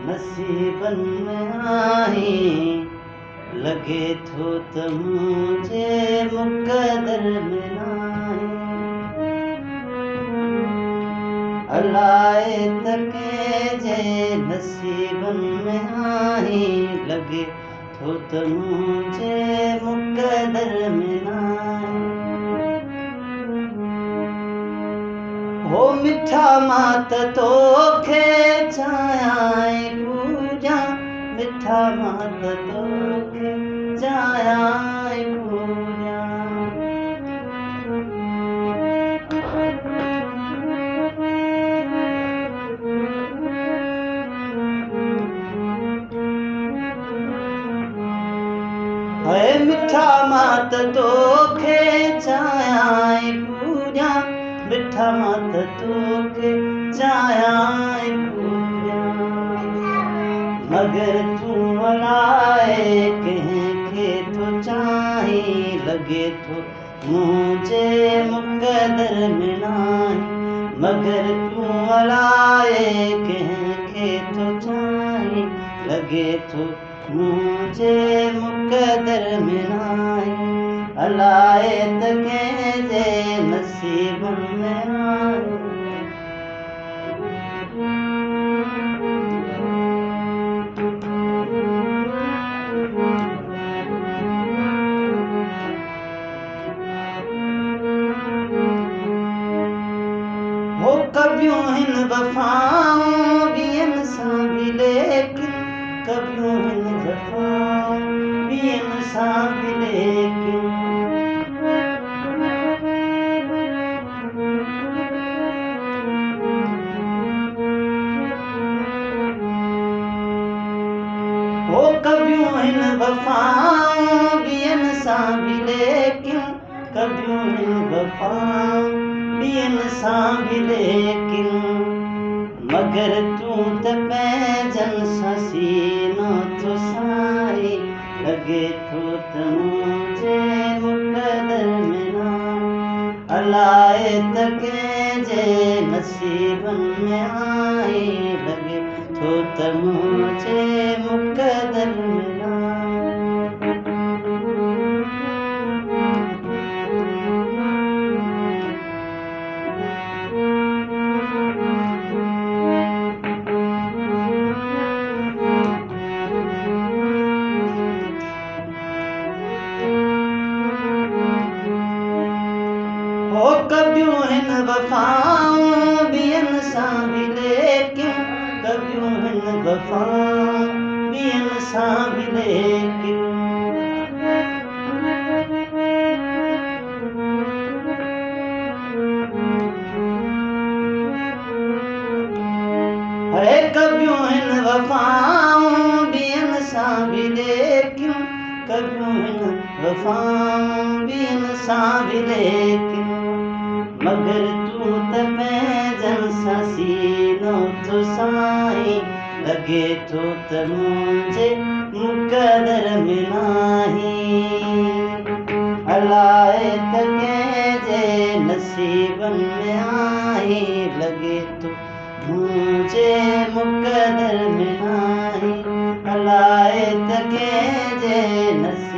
नसीबन में आई लगे थो त मुझे मुक़दर में नाहे अलाए तके जे नसीबन में आई लगे थो त मुझे मुक़दर में नाहे हो मिठा मात तोखे चाहियां पूजा मिठा मात तोखे चाहियां पूजा है मिठा मात तोखे चाहियां पूजा मिठा मात तोखे चाहियां पूजा मगर तूं अलाए कंहिंखे थो चाहीं लॻे थो मुंहिंजे मुक़दर में नाहे मगर तूं अलाए कंहिंखे थो चाहीं लॻे थो मुंहिंजे मुक़दर में नाहे अलाए त कंहिंजे नसीबन में आहे हो कबियूं हिन वफ़ाऊं ॿियनि सां बि लेकिन कबियूं हिन वफ़ाऊं ॿियनि सां बि लेकिन हो कबियूं हिन वफ़ाऊं ॿियनि सां बि लेकिन कबियूं हिन वफ़ाऊं ॿियनि सां बि लेकिन मगर तूं त पंहिंजनि सां सीनो थो साई लॻे थो त मुंहिंजे मुक़दर में नाहे अलाए त कंहिंजे नसीबन में आई लॻे थो त मुंहिंजे मुक़दर में नाहे हो कबियूं हिन वफ़ाऊं ॿियनि सां बि लेकिन कबियूं हिन वफ़ाऊं ॿियनि सां बि लेकिन है कबियूं हिन वफ़ाऊं ॿियनि सां बि लेकिन कबियूं हिन वफ़ाऊं ॿियनि सां बि लेकिन मगर तूं त पंहिंजनि सां सीनो थो साईं लॻे थो त मुंहिंजे मुक़दर में नाहे अलाए त कंहिंजे नसीबन में आहे लॻे थो मुंहिंजे मुक़दर में नाहे अलाए त कंहिंजे नसीब